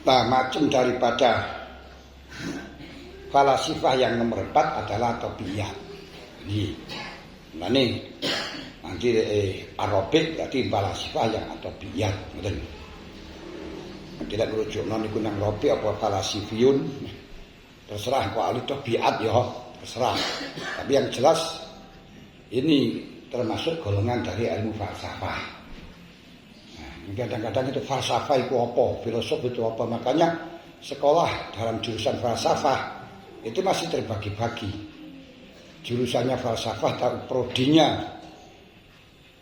Nah, macam daripada falasifah yang nomor 4 adalah tabiat. Nah ini nanti Arabik berarti falasifah yang tabiat. Tidak merujuk niku nang Arabik apa falasifiyun. Terserah kok ahli tabiat ya, terserah. Tapi yang jelas ini termasuk golongan dari ilmu falsafah. Kadang-kadang itu falsafah itu apa, filosof itu apa. Makanya sekolah dalam jurusan falsafah itu masih terbagi-bagi. Jurusannya falsafah, tahu prodinya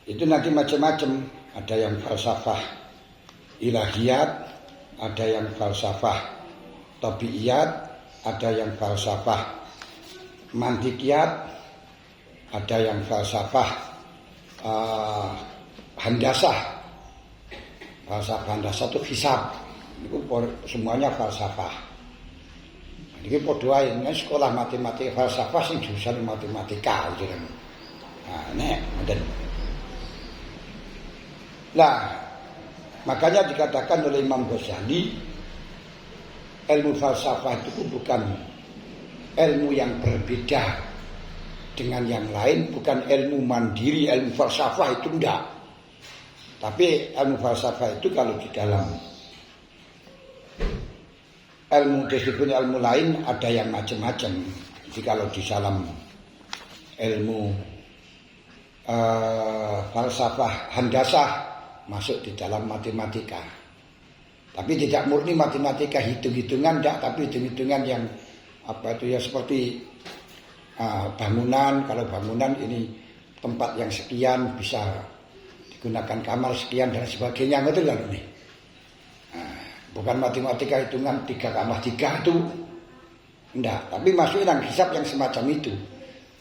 itu nanti macam-macam. Ada yang falsafah ilahiyat, ada yang falsafah tabiiyat, ada yang falsafah mantikiyat, ada yang falsafah handasah. Falsafah handasah itu hisab. Itu semuanya falsafah. Ini padha ae sekolah matematika falsafah sing jurusan matematika gitu kan. Nah, nek ngoten. Lah, makanya dikatakan oleh Imam Ghazali ilmu falsafah itu bukan ilmu yang berbeda dengan yang lain, bukan ilmu mandiri, ilmu falsafah itu enggak. Tapi ilmu falsafah itu kalau di dalam ilmu disiplin ilmu lain ada yang macam-macam. Jadi kalau di dalam ilmu falsafah handasah masuk di dalam matematika. Tapi tidak murni matematika hitung-hitungan enggak, tapi hitung-hitungan yang apa itu ya seperti bangunan. Kalau bangunan ini tempat yang sekian bisa digunakan kamar sekian dan sebagainya, betul kan ini? Bukan matematika hitungan 3 tambah 3 itu enggak, tapi masuk dalam hisab yang semacam itu.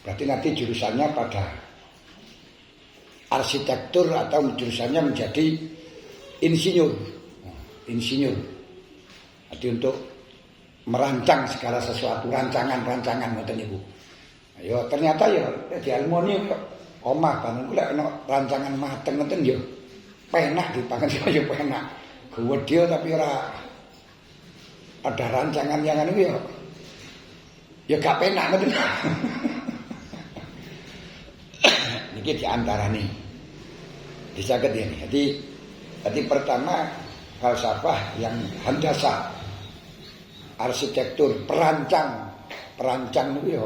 Berarti nanti jurusannya pada arsitektur atau jurusannya menjadi insinyur. Jadi untuk merancang segala sesuatu, rancangan ngoten niku. Ayo ternyata ya di alumni omah bangun kula ana rancangan mateng ngoten ya. Penak dipangan ya penak. Gede tapi ora ada rancangan yang anu ya. Ya gak penak ngoten. Niki di antara nih. Bisa ini. Jadi pertama falsafah yang handasah, arsitektur, perancang niku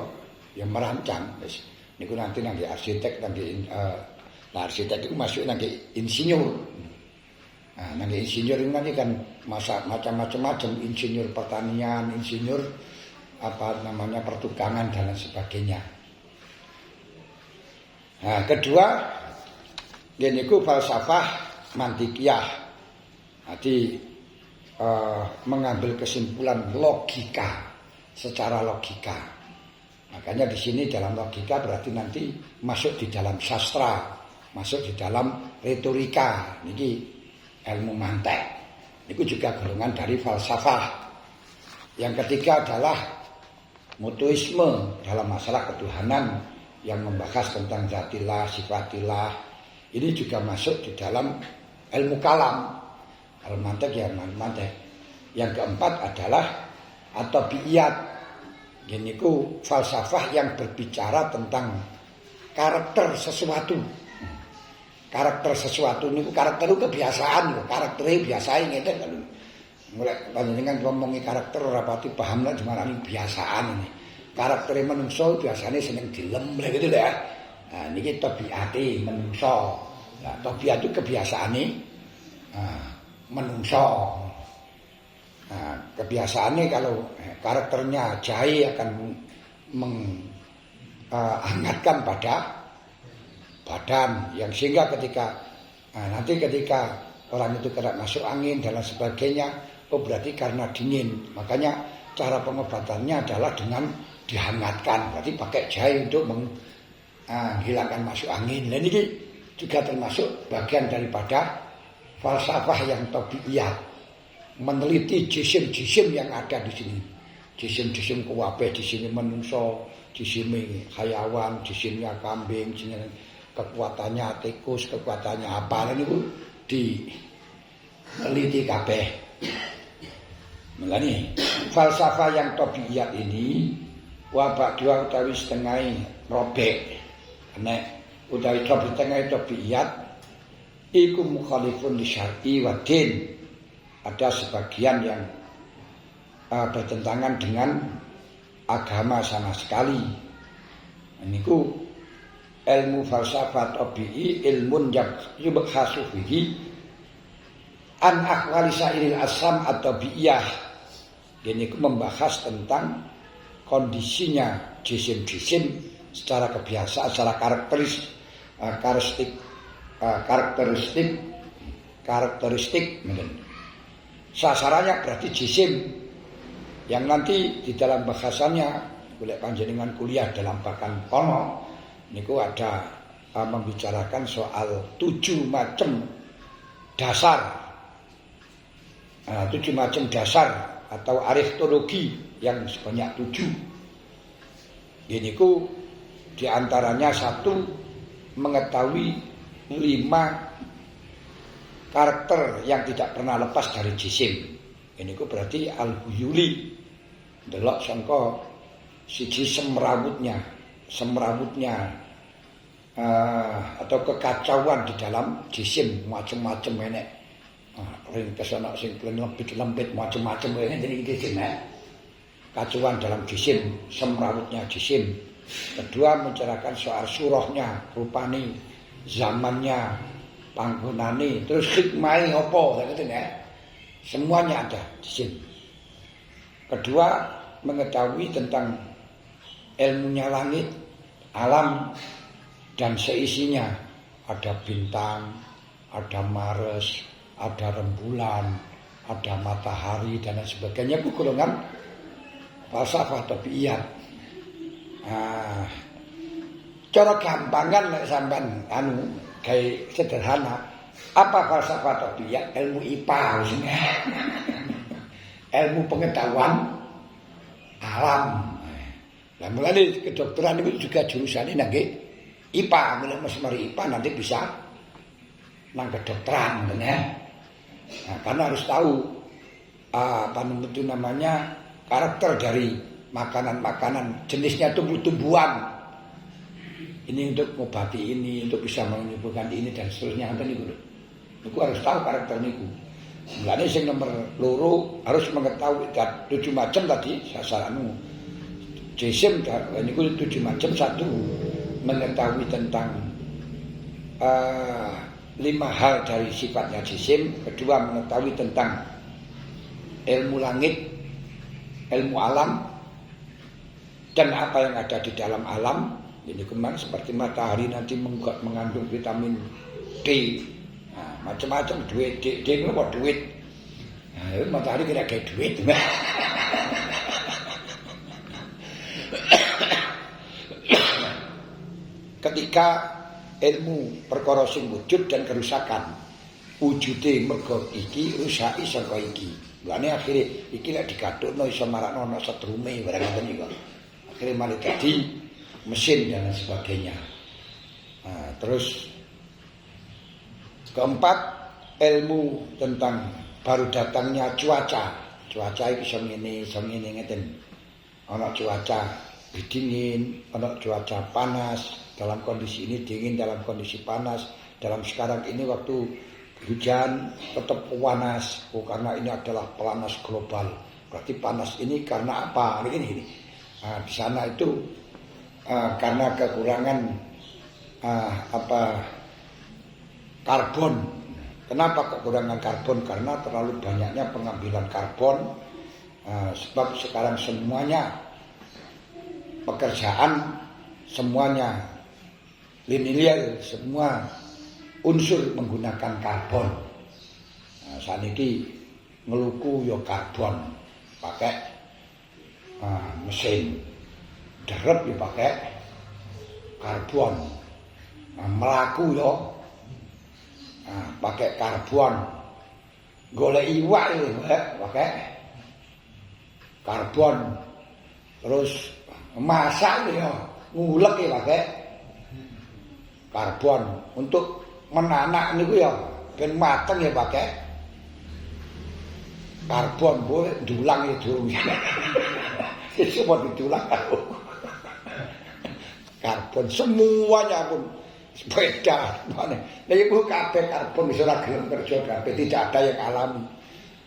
ya merancang. Wis niku nanti arsitek arsitek itu masuk nanti insinyur. Nah, nanti insinyur ini nanti kan macam-macam, insinyur pertanian, insinyur pertukangan dan lain sebagainya. Nah, kedua niku falsafah mantikiyah. Jadi mengambil kesimpulan logika secara logika. Makanya di sini dalam logika berarti nanti masuk di dalam sastra, masuk di dalam retorika. Niki ilmu mantek. Niku juga golongan dari falsafah. Yang ketiga adalah mutuisme dalam masalah ketuhanan yang membahas tentang zatillah, sifatillah. Ini juga masuk di dalam ilmu kalam. Kalau mantek ya mantek. Yang keempat adalah at-tabiiyat. Niku falsafah yang berbicara tentang karakter sesuatu. Karakter sesuatu niku karakter itu kebiasaan lho, karaktere biasa ngene kan. Mulai panjenengan ngomongi karakter ora pati paham lah dimarani biasaan ini. Karaktere menungso biasanya seneng dilem lha gitu ya. Nah, niki tabiate menungso. Nah, tabiat itu kebiasaane menungso. Nah, kebiasaannya kalau karakternya jahe akan menghangatkan pada badan, yang sehingga nanti ketika orang itu kena masuk angin dan lain sebagainya, berarti karena dingin. Makanya cara pengobatannya adalah dengan dihangatkan. Berarti pakai jahe untuk menghilangkan masuk angin. Dan ini juga termasuk bagian daripada falsafah yang tabiiyat, meneliti jisim-jisim yang ada di sini. Jisim-jisim kuwabe di sini menungso, di sini hayawan, di sini kambing, di sini kekuatannya tikus, kekuatannya apa, ini diteliti kabeh. Mulane falsafah yang tabiiyat ini wabak dua utawi setengah robek nek utawi setengah tabiiyat iku mukhalifun li syar'i wa din. Ada sebagian yang bertentangan dengan agama sama sekali. Niku ilmu falsafah tabi'i ilmun yubkhasu fihi an akhwali sairil asam at-tabi'iyah. Ini membahas tentang kondisinya jisim-jisim secara kebiasaan, secara karakteristik. Sasarannya berarti jisim yang nanti di dalam bahasannya boleh panjenengan kuliah dalam bahkan kono niku ada membicarakan soal 7 macam dasar. 7 macam dasar atau aristologi yang sebanyak 7. Ini ku diantaranya 1 mengetahui 5 karakter yang tidak pernah lepas dari jisim. Ini ku berarti al-huyuli. Delok sangka siji semrawutnya atau kekacauan di dalam jisim macam-macam enek. Ringkes ana sing lembit macam-macam ngene jadi jisim kacauan dalam jisim, semrawutnya jisim. Kedua mencerahkan soal surahnya, rupane, zamannya, panggonane, terus hikmahe apa ngoten semuanya ada jisim. Kedua mengetahui tentang ilmunya langit, alam dan seisinya. Ada bintang, ada Mars, ada rembulan, ada matahari dan lain sebagainya. Itu golongan falsafah tabiiyat. Cara gampangan nek sampean gawe sederhana, apa falsafah tabiiyat? Ilmu IPA ilmu pengetahuan alam. Lah mulane kedokteran itu juga jurusannya nggih IPA, mulai mari IPA nanti bisa nang kedokteran karena harus tahu apa itu namanya karakter dari makanan-makanan, jenisnya tumbuh-tumbuhan. Ini untuk mengobati ini, untuk bisa menyembuhkan ini dan seterusnya. Niku harus tahu karakter niku. Mulane sing nomor 2 harus mengetahui 7 macam tadi sasaranmu. Jisim niku 7 macam. 1 mengetahui tentang 5 hal dari sifatnya jisim. Kedua mengetahui tentang ilmu langit, ilmu alam dan apa yang ada di dalam alam. Ini kemang seperti matahari nanti mengandung vitamin D. Nah, macam-macam duit D itu apa duit? Nah, matahari kira kayak duit. Ketika ilmu perkara sing wujud dan kerusakan, wujude mergo iki rusaki saka iki. Lane akhire iki lek digathukno iso marakno ana setrume barang ngoten iki kok. Akhire malah dadi mesin dan sebagainya. Nah, terus keempat ilmu tentang baru datangnya cuaca. Cuaca iki iso ngene ngeten. Ana cuaca dingin, ana cuaca panas. Dalam kondisi ini dingin, dalam kondisi panas. Dalam sekarang ini waktu hujan tetap panas. Karena ini adalah panas global. Berarti panas ini karena apa? Ini. Nah, di sana itu karena kekurangan karbon. Kenapa kekurangan karbon? Karena terlalu banyaknya pengambilan karbon. Sebab sekarang semuanya pekerjaan, semuanya linear, semua unsur menggunakan karbon. Nah, saat ini ngeluku yo karbon, pakai mesin derep dipakai karbon. Nah, melaku yo pakai karbon. Golek iwak yo pakai karbon. Terus masak yo ngulek ya pakai karbon. Untuk menanak niku ya ben mateng ya pakai karbon boleh dulang itu. Semua didulang karbon semuanya pun sepeda mana. Nah itu kabeh karbon bisa gelem kerja kabeh, tidak ada yang alami.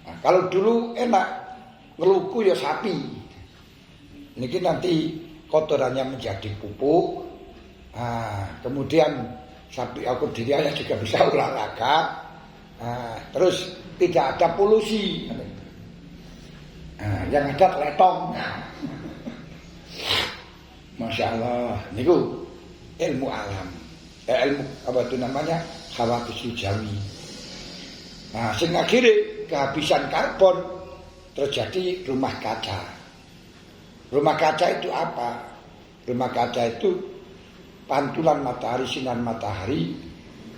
Nah, kalau dulu enak ngeluku ya sapi. Niki nanti kotorannya menjadi pupuk. Nah, kemudian sapi aku dirinya juga bisa olahraga. Nah, terus tidak ada polusi. Nah, yang ada teletong. Masya Allah, niku ilmu alam, ilmu apa itu namanya hawadits jawi. Nah, sing akhire kehabisan karbon terjadi rumah kaca. Rumah kaca itu apa? Rumah kaca itu pantulan matahari, sinar matahari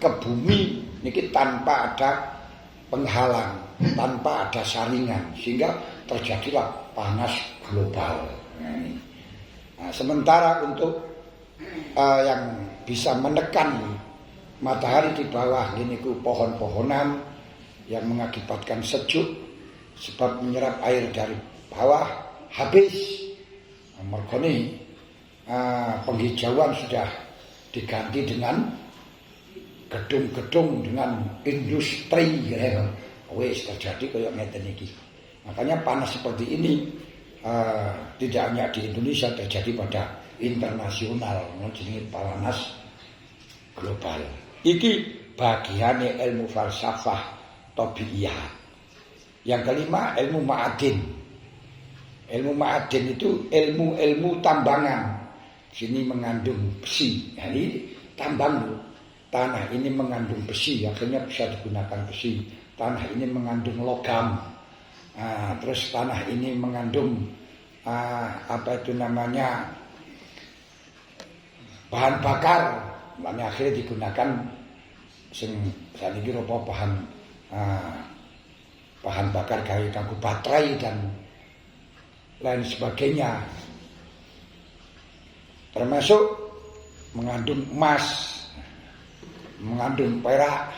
ke bumi niki tanpa ada penghalang, tanpa ada saringan, sehingga terjadilah panas global. Nah, sementara untuk yang bisa menekan matahari di bawah ini ku pohon-pohonan yang mengakibatkan sejuk sebab menyerap air dari bawah habis. Mergone penghijauan sudah diganti dengan gedung-gedung dengan industri ya. Wis terjadi kayak ngeten iki. Makanya panas seperti ini tidak hanya di Indonesia, terjadi pada internasional, jenenge panas global. Iki bagiane ilmu falsafah tabiiyah. Yang kelima ilmu ma'adin. Ilmu ma'adin itu ilmu tambangan. Sini mengandung besi. Nah, ini tambang tanah ini mengandung besi, akhirnya bisa digunakan besi. Tanah ini mengandung logam. Terus tanah ini mengandung apa itu namanya bahan bakar, makanya akhirnya digunakan sing saniki rupa bahan bakar gawe kanggo baterai dan lain sebagainya, termasuk mengandung emas, mengandung perak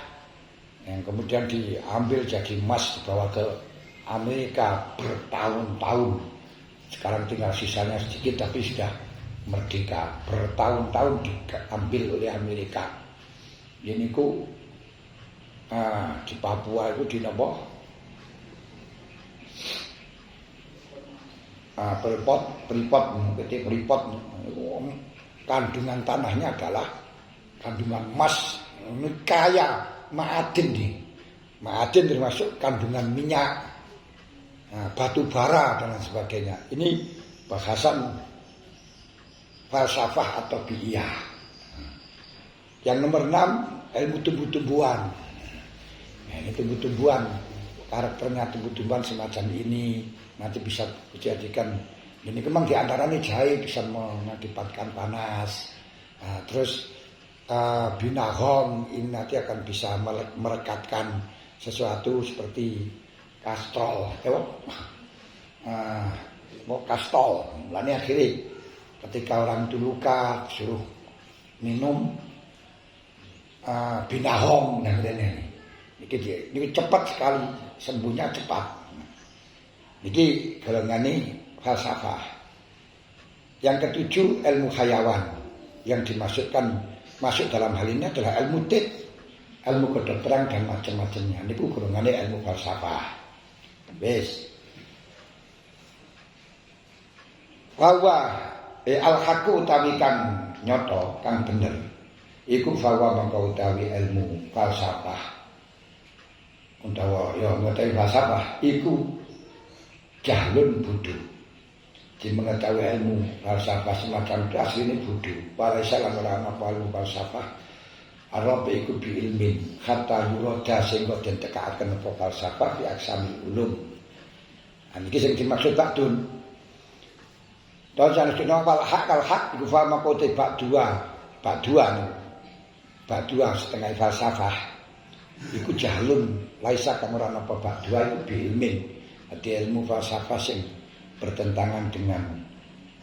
yang kemudian diambil jadi emas dibawa ke Amerika bertahun-tahun. Sekarang tinggal sisanya sedikit tapi sudah merdeka. Bertahun-tahun diambil oleh Amerika. Ini ku di Papua itu di Nopo Freeport kandungan tanahnya adalah kandungan emas. Ini kaya ma'adin nih. Ma'adin termasuk kandungan minyak, batu bara dan lain sebagainya. Ini bahasan falsafah atau tabiiyah. Yang nomor 6 ilmu tumbuh-tumbuhan. Ini tumbuh-tumbuhan, karakternya tumbuh-tumbuhan semacam ini nanti bisa dijadikan. Ini memang diantaranya jahe bisa mengakibatkan panas. Terus binahong ini nanti akan bisa merekatkan sesuatu seperti kastrol, kastrol. Lalu akhirnya ketika orang itu luka suruh minum binahong dan lain-lain. Ini cepat sekali sembuhnya cepat. Ini golongan ini falsafah. Yang ketujuh ilmu hayawan yang dimasukkan masuk dalam hal ini adalah ilmu tib, ilmu kedokteran dan macam-macamnya. Ini golongan ilmu falsafah. Wes. Bahwa al-haqqu utawi kang nyoto kang bener iku bahwa mangko utawi ilmu falsafah utawa ya utawi falsafah iku jahlun bodho. Di mengetahui ilmu falsafah semacam itu aslinya bodho. Para salam ora ana ilmu falsafah Arab iku bi ilmin hatta yurada sehingga den tekaaken apa falsafah fi aksami ulum. Iki sing dimaksud bakdun. Tahun jan kena wal hak kal hak iku fa makote bak dua setengah falsafah. Iku jahlun laisa kang ora napa bak dua iku bi ilmin. Ati ilmu falsafah sing bertentangan dengan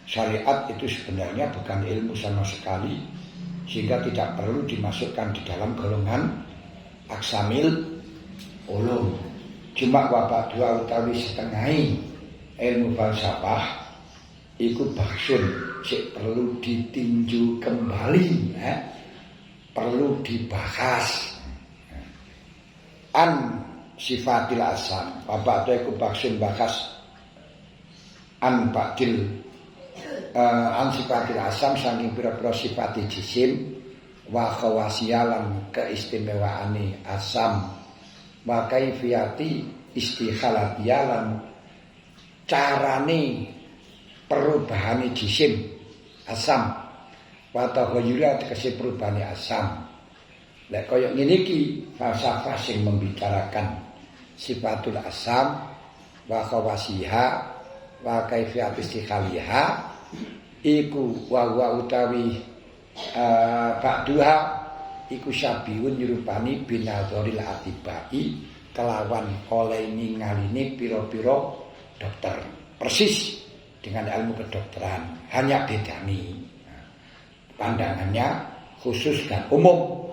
syariat itu sebenarnya bukan ilmu sama sekali, sehingga tidak perlu dimasukkan di dalam golongan aksamil ulum. Cuma wabah dua utawi setengahi ilmu falsafah iku baksun sik perlu ditinju kembali, perlu dibahas. An sifatil asam, bapak iku baksun bahas an ba'dil an sifatil asam saking pira-pira sifat jisim wa khawasiyalan keistimewaane asam wa kaifiyati istikhalatiyalan carane perubahane jisim asam wa taghayyura tegese perubahane asam. Lek kaya ngene iki falsafah sing membicarakan sifatul asam wa khawasiha wa kaifiyati istikhaliha iku wa utawi ba'duha iku syabiun nyerupani binadzoril atibai kelawan oleh ningaline pira-pira dokter persis dengan ilmu kedokteran, hanya bedani pandangannya khusus dan umum.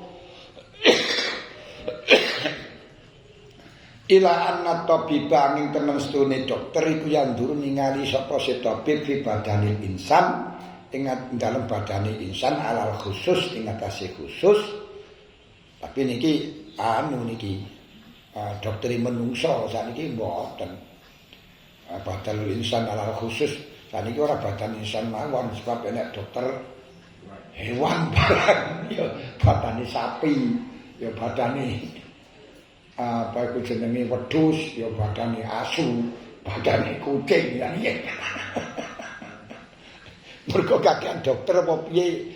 Ila anna tabiba angin temen setune dokter iku yang duru ningali sapa si tabib fi badanil insan ingat dalam badane insan alal khusus ing atase khusus. Tapi niki niki dokter menungso saniki mboten. Badanul insan alal khusus saniki ora badan insan mawon sebab enek dokter hewan barang ya badane sapi ya badane apa iku jenenge wedhus ya badane asu badane kucing ya nggih. Mergo kakean dokter apa piye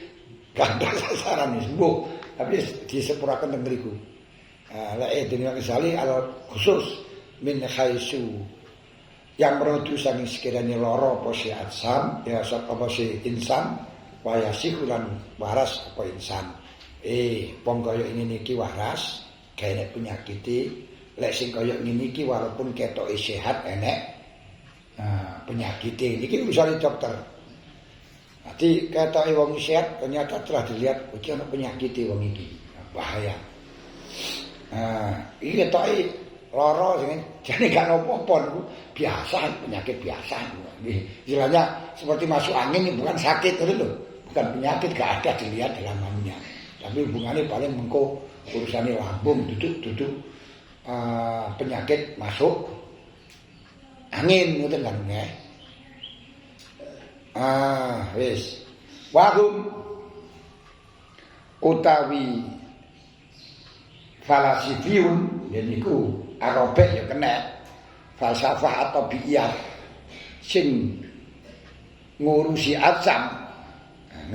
ganda sasaran sembuh tapi disepuraken teng mriku. Lek Imam Ghazali al khusus min khaisu yang merudu saking sekiranya loro apa si atsam ya apa si insan waya sikulan waras apa insan. Wong kaya ngene iki waras gawe penyakit. Lek sing kaya ngene iki walaupun ketoke sehat enek penyakit niki usane dokter. Nanti ketoke wong sehat ternyata telah dilihat iki ana penyakit wong iki. Bahaya. Iki ketoke lara sing jane gak apa-apa niku biasa penyakit biasa. Nggih, istilahnya seperti masuk angin bukan sakit itu lho. Bukan penyakit gak ada dilihat dalam namanya. Tapi hubungannya paling mengko urusannya lambung duduk penyakit masuk angin ngoten kan nggih. Wis. Wahum utawi falasifiyun niku Arabek ya kena falsafah atau biyah sing ngurusi asam.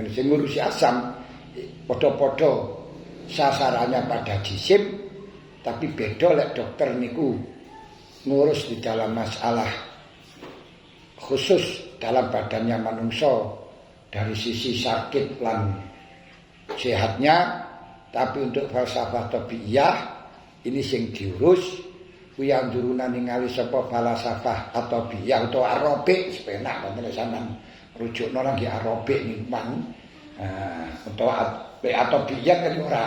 Sing ngurusi asam padha-padha sasarannya pada jisim tapi beda lek dokter niku ngurus di dalam masalah khusus dalam badannya manungsa dari sisi sakit lan sehatnya. Tapi untuk falsafah tabiiyah ini sing diurus kuyang duruna ningali sapa falsafah tabiiyah utawa Arabik sepenak wonten sampean rujukno nang Arabik niku utawa tabiiyah kan ora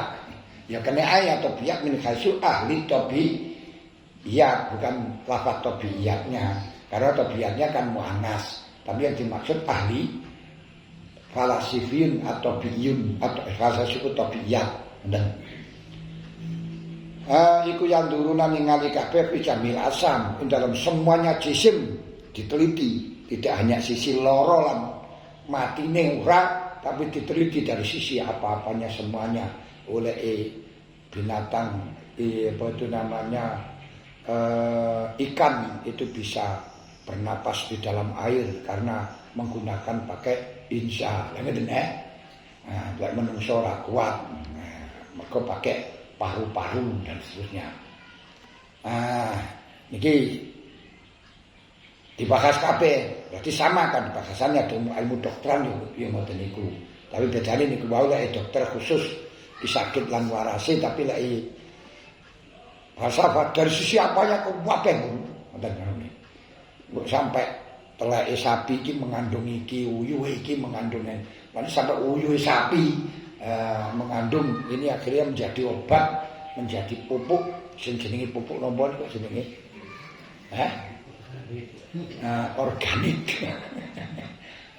ya kena ayat tabiiyah min khasul ahli tabiiyah bukan lafaz tabiiyahnya karena tabiiyahnya kan muannas tapi yang dimaksud ahli falasifin atau biyun atau falsafah tabiiyah dan iku yang turunan ningali kabeh jamil asam dalam semuanya jisim diteliti tidak hanya sisi loro lan matine ora tapi diteliti dari sisi apa-apanya semuanya oleh binatang apa itu namanya ikan itu bisa bernapas di dalam air karena menggunakan pakai insya ngeten lek menungso ora kuat mergo pakai paru-paru dan seterusnya. Niki dibahas kabeh, berarti sama kan bahasannya dengan ilmu dokteran yo ngoten niku. Tapi bedane niku wae lek dokter khusus sakit lan warase tapi lek falsafah dari sisi apanya kabeh ngoten ngene. Sampai teleke sapi iki mengandung iki, uyuhe iki mengandung sampai uyuhe sapi mengandung ini akhirnya menjadi obat, menjadi pupuk, sing jenenge pupuk napa niku jenenge Organik.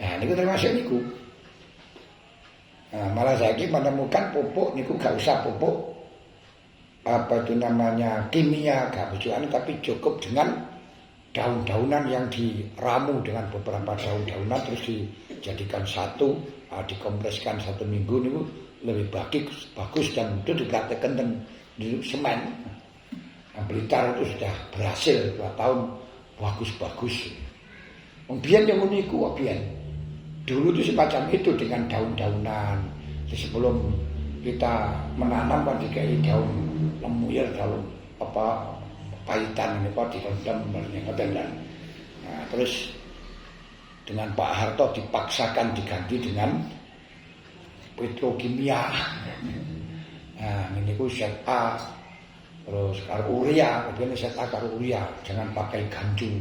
Nah, niku termasuk niku. Nah, malah saya menemukan pupuk niku gak usah pupuk apa itu namanya kimia gak bujukan, tapi cukup dengan daun-daunan yang diramu dengan beberapa daun-daunan terus dijadikan satu, dikompreskan 1 minggu niku lebih bagus dan itu dipraktekkan di semen. Nah, Blitar itu sudah berhasil 2 tahun bagus-bagus. Biyen yang uniku biyen. Dulu itu semacam itu dengan daun-daunan. Sebelum kita menanam kan dikai daun lemuyir, daun apa pahitan ini kok direndam ngoten kan. Nah, terus dengan Pak Harto dipaksakan diganti dengan petrokimia. Nah, ini ku ZA terus karo urea, kemudian ZA karo urea, jangan pakai ganjung.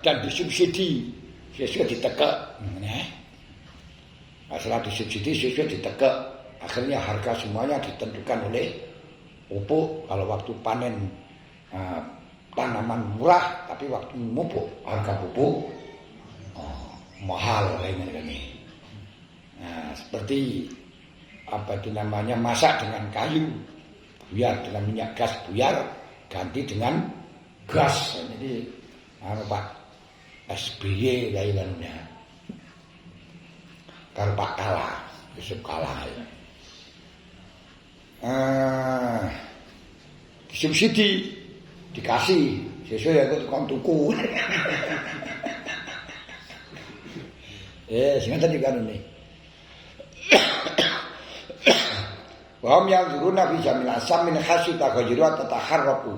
Dan disubsidi sesuai ditekek. Setelah disubsidi sesuai ditekek, akhirnya harga semuanya ditentukan oleh pupuk. Kalau waktu panen tanaman murah, tapi waktu memupuk harga pupuk mahal ini. Nah, seperti apa itu namanya masak dengan kayu buyar, dengan minyak gas buyar ganti dengan gas. Jadi Pak SBY kailannya karo Pak Kala, Yusuf Kala ya. Subsidi dikasih sesuai ya kon tuku. Sing tadi kan ini. Wahum yang zuruna fi jamil asam min khaisu taghayyaru tataharraku.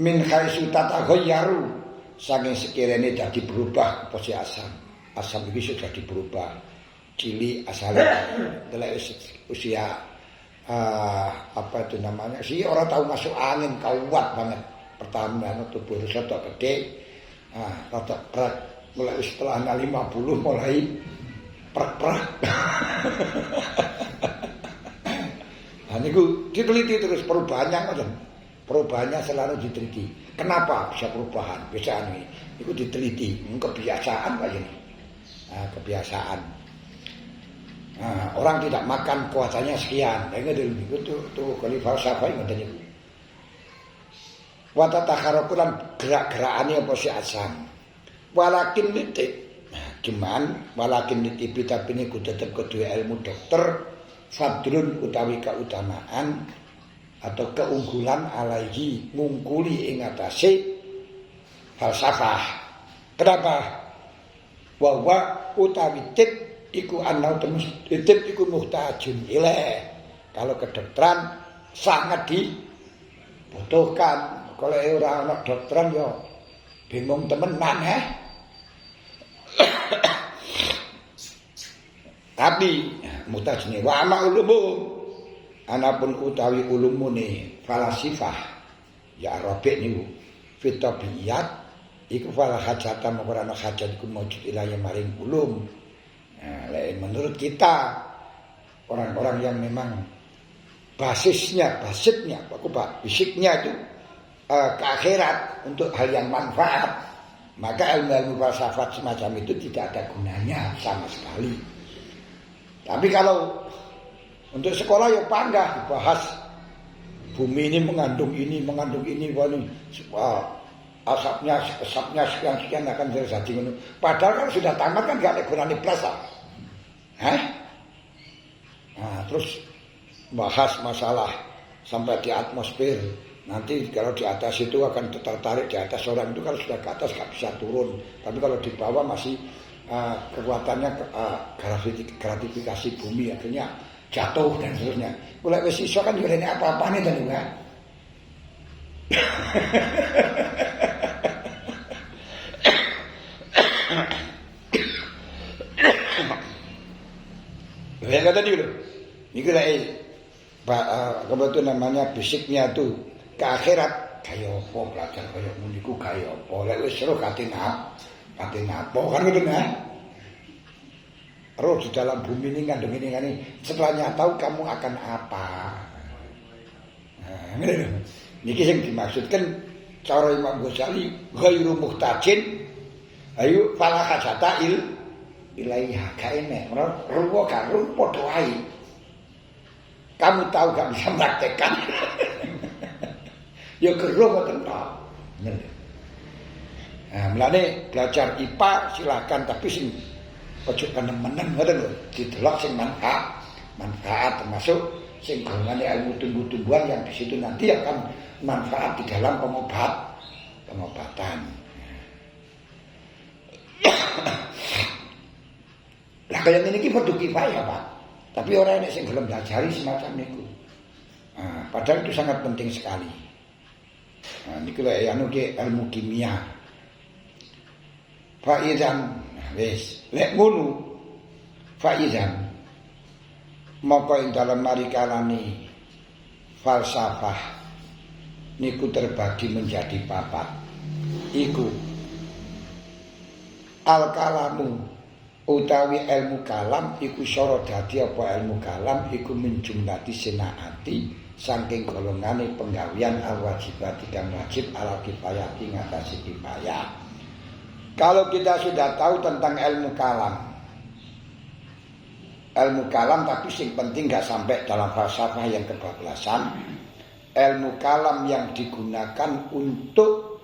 Min khaisu tataghayyaru saking sekiranya dadi berubah apa si asam. Asam iki sudah berubah. Cili asalnya delek usia apa itu namanya? Si orang tahu masuk angin kuat banget. Pertama tubuh rada gede. Rada berat. Mulai setelah 50 mulai prek-prek. Nah, niku diteliti terus perubahannya ngoten. Perubahannya selalu diteliti. Kenapa bisa perubahan? Biasaan ini. Niku diteliti. Kebiasaan Pak ini. Nah, kebiasaan. Nah, orang tidak makan puasanya sekian. Ngoten niku tuh kali falsafah ngoten niku. Wa tatakharukulan gerak-gerakane apa si asam. Walakin nitip. Nah, cuman walakin nitip tapi niku tetep kudu ilmu dokter. Fadrun utawi keutamaan atau keunggulan alaihi ngungkuli ing atase falsafah. Kenapa? Wa utawi tip iku ana tip iku muhtajun ilaih. Kalau kedokteran sangat dibutuhkan. Kalau ora ana dokteran ya bingung temenan Tapi mutajne wa ama ulumu anapun utawi ulumune falasifah ya Arabic niku fitabiyat iku fala hajatan ora ana hajat iku mujud ilaya maring ulum. Nah, menurut kita orang-orang yang memang basisnya fisiknya itu ke akhirat untuk hal yang manfaat, maka ilmu falsafat semacam itu tidak ada gunanya sama sekali. Tapi kalau untuk sekolah ya bangga dibahas bumi ini mengandung ini, asapnya sekian akan terjadi ngono. Padahal kan sudah tamat kan gak ada gunanya plus lah. Nah, terus bahas masalah sampai di atmosfer. Nanti kalau di atas itu akan tertarik di atas orang itu kalau sudah ke atas gak bisa turun. Tapi kalau di bawah masih kekuatannya gratifikasi bumi akhirnya jatuh dan seterusnya. Mulai wis iso kan yo rene apa-apane to kan. Ya kata dia niku lek kebetulan namanya fisiknya tuh ke akhirat kaya apa belajar kaya niku kaya apa lek wis seru katinap apa kan ngoten ya. Roh di dalam bumi ini ngandung ini setelahnya tahu kamu akan apa. Niki sing dimaksudkan cara Imam Ghazali ghairu muhtajin ayo fala hajata ilaiha gak enek ruwo karo padha wae. Kamu tahu gak bisa praktekkan. Ya gerung ngoten tok. Nah, mulane belajar IPA silakan tapi sing ojo kenemenen ngoten lho. Didelok sing manfaat termasuk sing golongane ilmu tumbuh-tumbuhan yang di situ nanti akan manfaat di dalam pengobatan. Lah kaya ngene iki fardu kifayah, Pak. Tapi orang ini yang belum belajar semacam itu. Nah, padahal itu sangat penting sekali. Nah, ini kalau ilmu kimia. Faizan, wes, lek ngono. Faizan, maka ing dalam marikalani falsafah niku terbagi menjadi papat. Iku al-kalamu utawi ilmu kalam iku syara dadi apa ilmu kalam iku min jumlati sinaati saking golongane penggawean al-wajibati kang wajib ala kifayati ngatasi kifayah. Kalau kita sudah tahu tentang ilmu kalam tapi sing penting gak sampai dalam falsafah yang kebablasan. Ilmu kalam yang digunakan untuk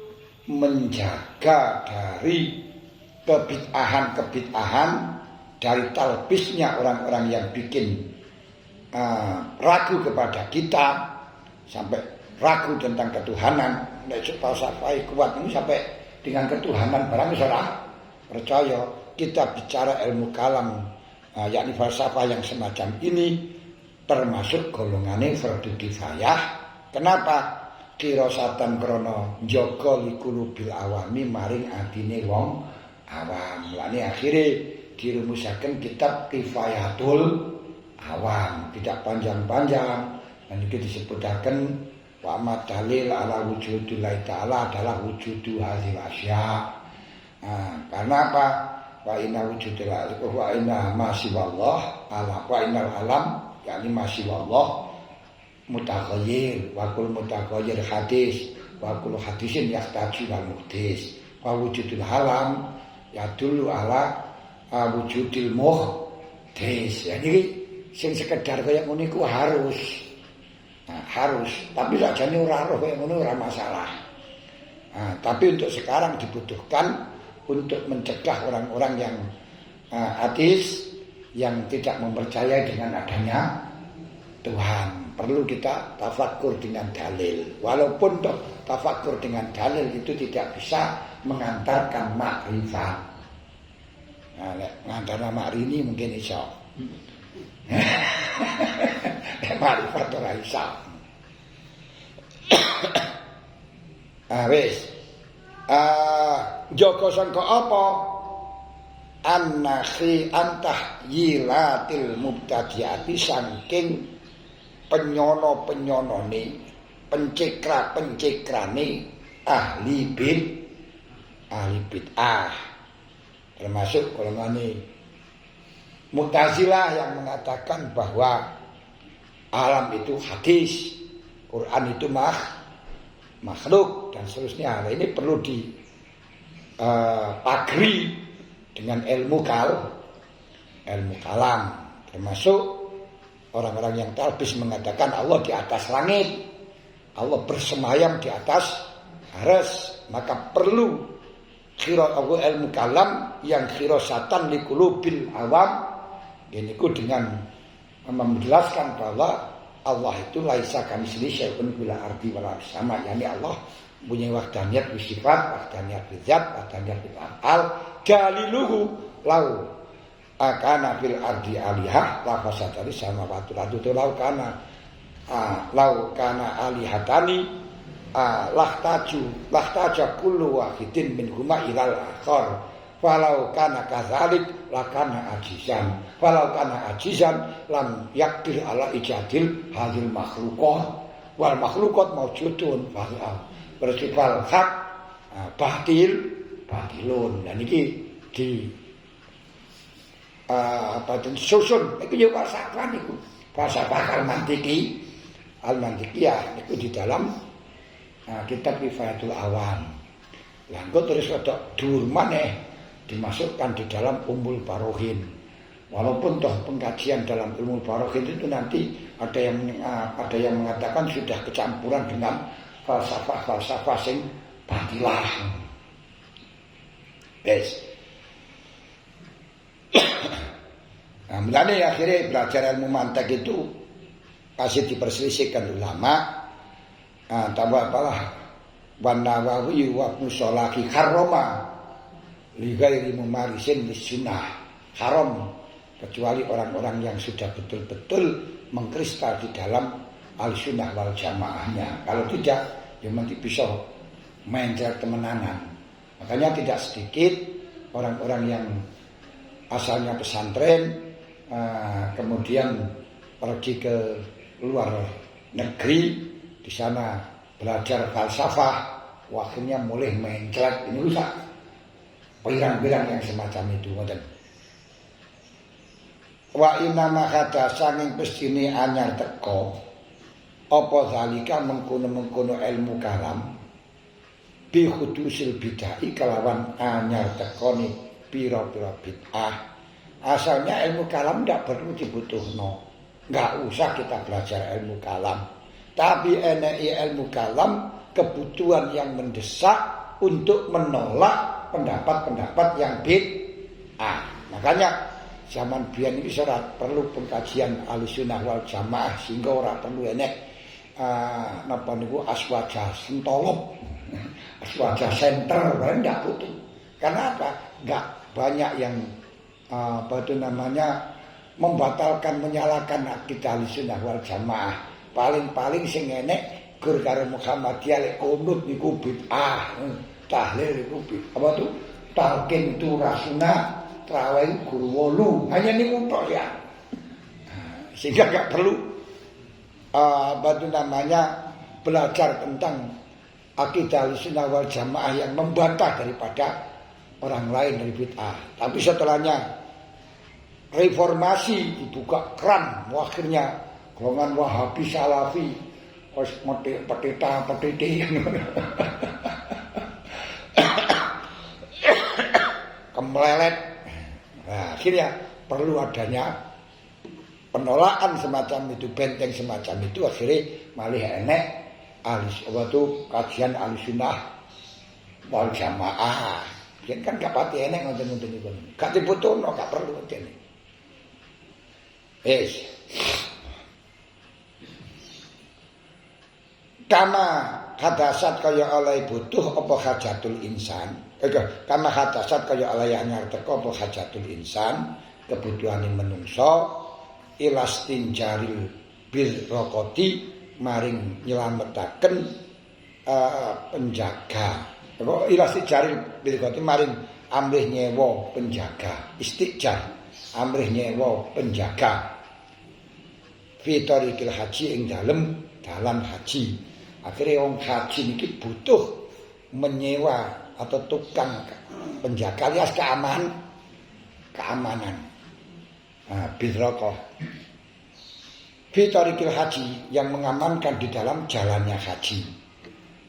menjaga dari kebid'ahan dari talbisnya orang-orang yang bikin ragu kepada kita sampai ragu tentang ketuhanan. Nek falsafah kuat ini sampai dengan ketuhanan barang ora percaya. Kita bicara ilmu kalam yakni falsafah yang semacam ini termasuk golongane fardu kifayah. Kenapa? Kirosatan krono njaga likulubil awami maring atine wong awam. Lani akhirnya dirumusaken kitab Kifayatul Awam, tidak panjang-panjang. Dan itu disebutaken wa dalil ala wujudillahi ta'ala adalah wujudu hadhil asya. Karena apa? Wa inna wujudillahi wa inna masiwallah ala wa innal alam yakni masiwallah mutaghayyir wa kul mutaghayyir hadis wa kul hadisin yahtaju wal muhdis wa wujudul alam ya dulu ala wujudil muhdis. Ya niki sing sekedar kaya ngono iku harus. Harus, tapi sakjane ora roh kaya ngono ora masalah. Tapi untuk sekarang dibutuhkan untuk mencegah orang-orang yang ateis yang tidak mempercayai dengan adanya Tuhan. Perlu kita tafakur dengan dalil. Walaupun tafakur dengan dalil itu tidak bisa mengantarkan makrifat. Nah, ngantarna makrini mungkin iso. Makrifat ora iso. Wis. Joko sangka apa? Annakhi antah yilatil mubtadiati saking penyono-penyonone, pencekra-pencekrane ahli bid'ah. Termasuk golongane Mu'tazilah yang mengatakan bahwa alam itu hadis, Quran itu makhluk dan seterusnya. Nah, ini perlu dipagri dengan ilmu kalam. Termasuk orang-orang yang talbis mengatakan Allah di atas langit, Allah bersemayam di atas arsy, maka perlu ilmu kalam yang khirosatan liqulubil awam. Ini dengan menjelaskan bahwa Allah itu laisa kamitslihi syai'un fil ardi wala sama, yakni Allah punya wahdaniyat sifat, wahdaniyat zat, wahdaniyat af'al. Daliluhu lau akana fil ardi alihah la fasadari samawati wal ardi lau kana alihatani lahtaja kullu wahidin minhuma ilal akhar. Walau kana kadzalik lakana ajizan. Walau kana ajizan lam yakdir ala ijadil hadil makhluqat. Wal makhluqat maujudun bersifat hak batilun. Dan ini di susun itu juga falsafah niku. Falsafah mantiki Al-Mantiqiyah itu di dalam kitab Kifayatul Awam. Lah engko terus rada dhuwur maneh dimasukkan di dalam Ummul Barohin. Walaupun toh pengkajian dalam Ummul Barohin itu nanti ada yang mengatakan sudah kecampuran dengan falsafah sing batilah. Yes. Nah, mulanya akhirnya belajar ilmu mantek itu masih diperselisihkan ulama. Tambah apalah Wan Nawawi wa Musolaki haroma li ghairi mumarisin lisunnah, haram kecuali orang-orang yang sudah betul-betul mengkristal di dalam al-sunnah wal jamaahnya. Kalau tidak, ya nanti bisa mencret temenanan. Makanya tidak sedikit orang-orang yang asalnya pesantren kemudian pergi ke luar negeri, di sana belajar falsafah, akhirnya mulai mencret ini rusak. Pirang-pirang yang semacam itu ngoten. Wa inna ma kata sanging pestine anyar teko apa zalika mengkono-mengkono ilmu kalam bi khudusil bid'ah kelawan anyar tekone pira-pira bid'ah. Asalnya ilmu kalam tidak perlu dibutuhno, nggak usah kita belajar ilmu kalam. Tapi ilmu kalam kebutuhan yang mendesak untuk menolak pendapat-pendapat yang bid'ah. Makanya zaman biyen iki ora perlu pengkajian Ahlussunnah wal Jamaah, sehingga ora perlu enek napa niku aswaja sentolop, aswaja center, ndak butuh. Karena apa? Enggak banyak yang membatalkan, menyalahkan akidah Ahlussunnah wal Jamaah. Paling-paling sing enek gur karo Muhammadiyah lek kunut niku bid'ah. Tahlil niku apa tuh? Talqin tu rasunah, traweh guru wolu. Hanya niku tok ya. Sehingga enggak perlu belajar tentang akidah Ahlussunnah wal Jamaah yang membantah daripada orang lain dari bid'ah. Tapi setelahnya reformasi dibuka keran, akhirnya golongan Wahabi Salafi wis petita kemelelet. Nah, akhirnya perlu adanya penolakan semacam itu, benteng semacam itu. Akhirnya malih enek kajian Ahlussunnah wal Jamaah. Yen kan gak pati enek ngoten-ngoten niku. Gak dibutuhno, gak perlu ngoten. Kama hadasat kaya oleh butuh apa hajatul insan. Kama hadasat kaya oleh anyar teko apa hajatul insan, kebutuhane menungso ilastin jaril bil rokoti maring nyelametaken penjaga. Apa ilastin jaril bil rokoti maring amrih nyewa penjaga. Istijar amrih nyewa penjaga. Fitorikil haji ing dalam haji. Akhirnya orang haji ini butuh menyewa atau tukang penjaga alias keamanan. Bidrokoh fitorikil haji yang mengamankan di dalam jalannya haji.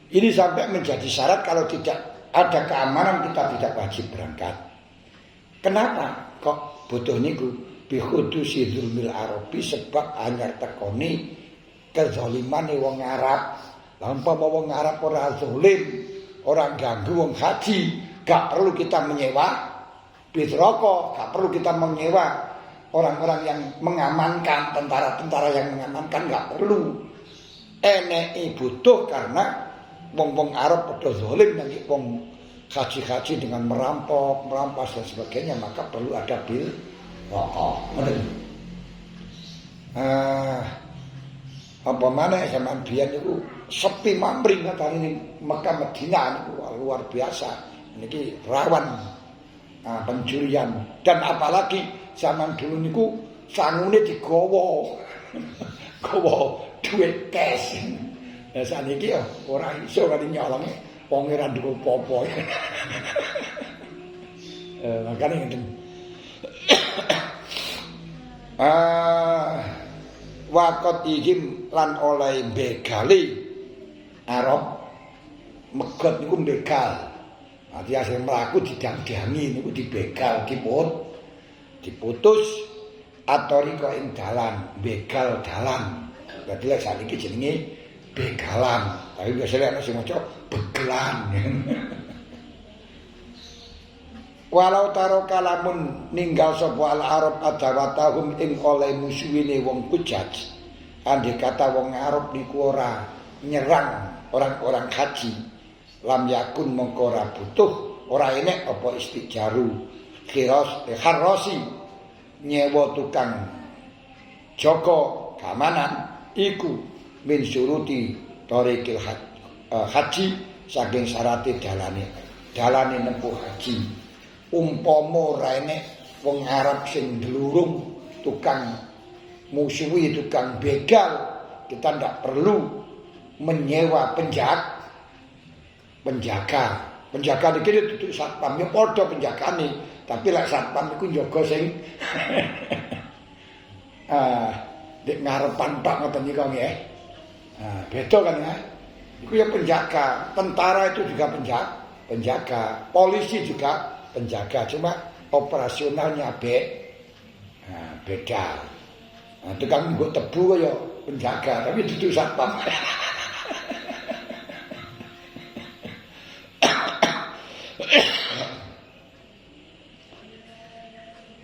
Ini sampai menjadi syarat, kalau tidak ada keamanan kita tidak wajib berangkat. Kenapa kok butuh niku? Bihudusi dzulmil arabi, sebab anyar tekoni kezalimane wong Arab. Lampama wong Arab ora zalim, orang ganggu wong haji, gak perlu kita menyewa bidroko, gak perlu kita menyewa orang-orang yang mengamankan, tentara-tentara yang mengamankan, gak perlu. Eneki butuh karena wong-wong Arab padha zalim nang wong haji-haji dengan merampok, merampas dan sebagainya, maka perlu ada apa mana zaman biyen niku sepi mamring kata ini Mekah Madinah niku luar biasa. Niki rawan pencurian, dan apalagi zaman dulu niku sangune digawa. Gawa duit cash. Lah saniki ya ora iso kali nyolonge wong ora nduk apa-apa. Makane ngene. Wakot ihim lan oleh begali Arab megot niku begal. Arti asing mlaku didang-dangi niku dibegal diputus atoriko ing dalan, begal dalan. Dadi lek sakniki jenenge begalan. Tapi biasane ana sing maca begelan. Walau taro kalamun ninggal sapa al Arab adawatahum ing oleh musuhine wong Hujaj. Andai kata wong Arab niku ora nyerang orang-orang haji, lam yakun mongko ora butuh, ora enek apa istijaru kharrosi nyewa tukang joko keamanan iku min syuruti thariqil haji saking syarate dalane nempuh haji. Umpama ora enek wong Arab sing ndelurung tukang musuhi tukang begal, kita ndak perlu menyewa penjaga. Penjaga iki duduk satpam ya padha penjagane, tapi lek satpam iku njaga sing dek ngarepan tok ngoten niku nggih. Beda kan ya. Iku ya penjaga, tentara itu juga penjaga, polisi juga penjaga, cuma operasionalnya beda. Tukang nggo tebu kaya penjaga, tapi duduk satpam.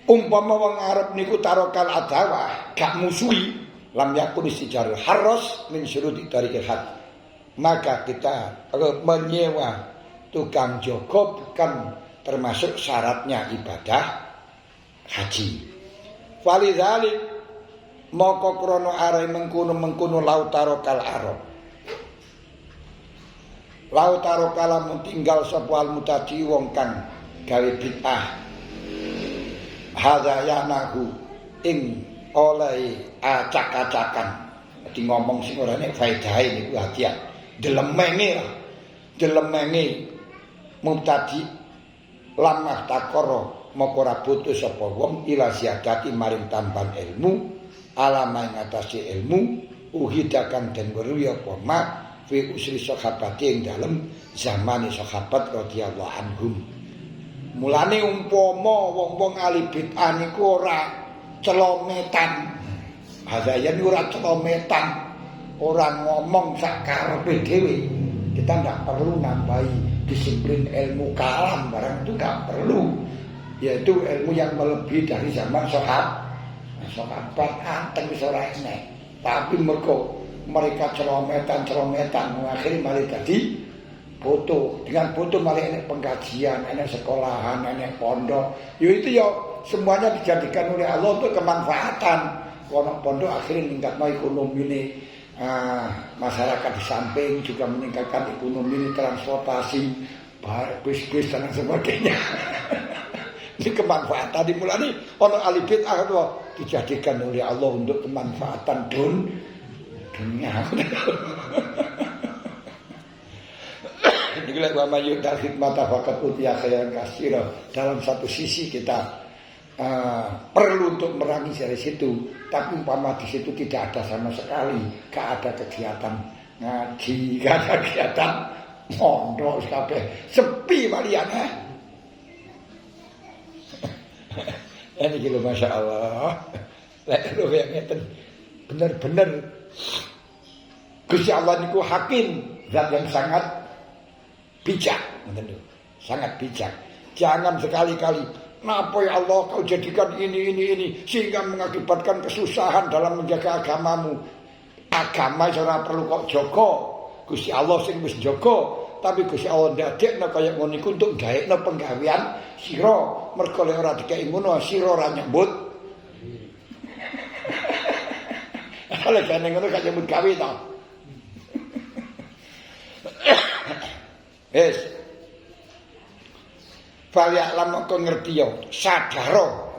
Umpama wong Arab niku tarokal adawah, gak musuhi, lam yakun istijarul harros min syuruti tariqil haq. Maka kita menyewa tukang jogo bukan termasuk syaratnya ibadah haji. Walidzalik maka krana are mengkono lautarokal Arab. Lautarokal mun tinggal sapa al mutadi wong kang gawe bid'ah. Hadza yanahu ing oleh acak-acakan. Dadi ngomong sing ora nek faedahe niku hadiah. Delemenge mutadi lamah takoro moko ora butuh sapa wong ila siadati maring tambahan ilmu alama ing atase ilmu uhidakan den weruhi apa mak fi usri sahabat ing dalem zamane sahabat radhiyallahu anhum. Mulane umpama wong-wong ahli bid'ah niku ora celometan. Hazayan ora celometan, ora ngomong sak karepe dhewe. Kita ndak perlu nambahi disiplin ilmu kalam, barang itu nggak perlu, yaitu ilmu yang melebihi dari zaman sahabat anteng wis ora enek. Tapi mereka celometan akhirnya malah jadi foto, dengan foto malah enek pengkajian, enek sekolahan, enek pondok. Itu ya semuanya dijadikan oleh Allah untuk kemanfaatan. Pondok akhirnya meningkatkan ekonomi ini. Masyarakat di samping juga meningkatkan ekonomi transportasi, bis dan sebagainya. Ini kemanfaatan dimulai ono ahli bid'ah itu dijadikan oleh Allah untuk kemanfaatan dunia. Ini wa mayyud khidmat faqat utiya khairan katsira. Dalam satu sisi kita perlu untuk merangi dari situ, tapi umpama di situ tidak ada sama sekali, gak ada kegiatan ngaji, gak ada kegiatan pondok, kabeh sepi maliane. Ini gitu masya Allah. Lek yang ngeten bener-bener Gusti Allah niku hakim, zat yang sangat bijak, sangat bijak. Jangan sekali-kali napa ya Allah kau jadikan ini sehingga mengakibatkan kesusahan dalam menjaga agamamu. Agama ora perlu kok jaga. Gusti Allah sing wis jaga, tapi Gusti Allah ndadekno kaya ngono iku untuk gaekno penggawean sira. Mergo lek ora dikeki ngono sira ora nyebut. Ala kan ngono gak nyebut gawe to. Wes Falya lam kok ngerti yo sadaro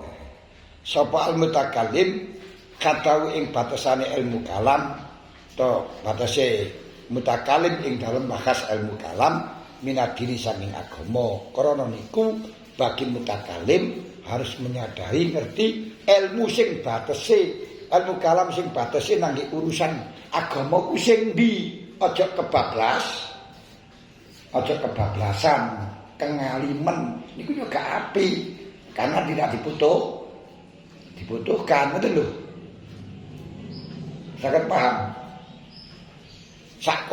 sapa al mutakallim katawi ing batasane ilmu kalam to batase mutakallim ing dalem bahas ilmu kalam minadiri saking agama. Karena niku bagi mutakallim harus menyadari ngerti ilmu sing batase ilmu kalam sing batese nangge urusan agama ku sing ndi, aja kebablasan, kengalimen niku yo gak apik karena tidak dibutuhkan ngoten lho. Saged paham? Sak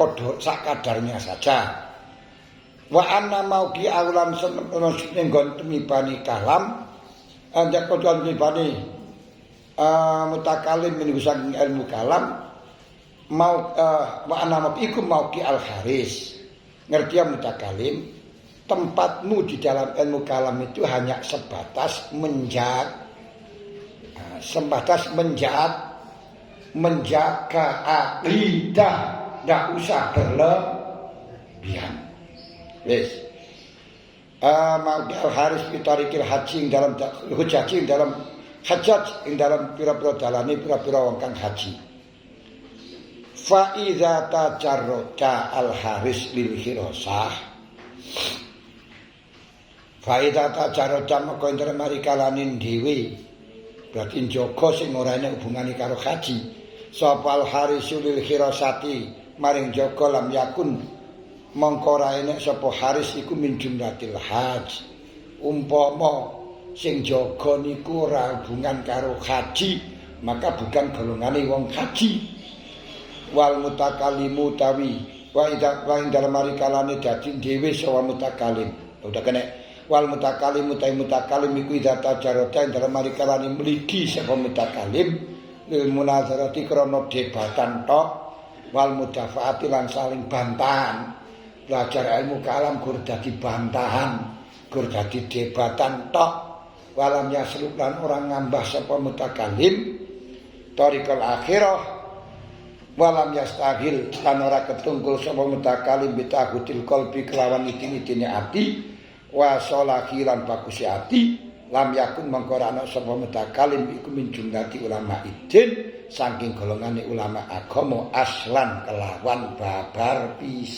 kadarnya saja. Wa anna mauqi aulan ning nggon temibani kalam anjak kodon temibani mutakalim niku saking ilmu kalam mau wa anna mauqikum mauqi al haris. Ngerti ya mutakalim, tempatmu di dalam ilmu kalam itu hanya sebatas menjaga akidah, ndak usah berlebihan. Wis. Mauqi al haris pitarikil haji dalam hujjah dalam hajat ing dalam pira-pira dalane pira-pira wong kang haji. Fa iza tajarrada al haris lil hirasah. Fa iza tajarrada moko ing mari kalanin dhewe. Berarti njaga sing ora ana hubungane karo haji. Sapa al haris lil hirasati maring jaga lam yakun mongko ora enek sapa haris iku min jumlatil haj. Umpama sing jaga niku ora hubungan karo haji, maka bukan golongane wong haji. Wal mutakallimu tawi wa dalam mari kalane dadi dhewe sawa mutakalim. Udah kena wal mutakallimu tawi mutakalim iku data jarota dalam mari kalane mligi sapa mutakalim lil munazarati krana debatan tok wal mudafaati lan saling bantahan. Belajar ilmu kalam gur dadi bantahan, gur dadi debatan tok. Walam yasluk lan orang ngambah sapa mutakalim tariqal akhirah. Walam yastahil lan ora ketungkul sapa mutakalim bitahutil qalbi kelawan itin-itine ati wa salahi lan bagus ati lam yakun mangko ora ana sapa mutakalim iku min jumlati ulama idin saking golongane ulama agama aslan kelawan babar pisan.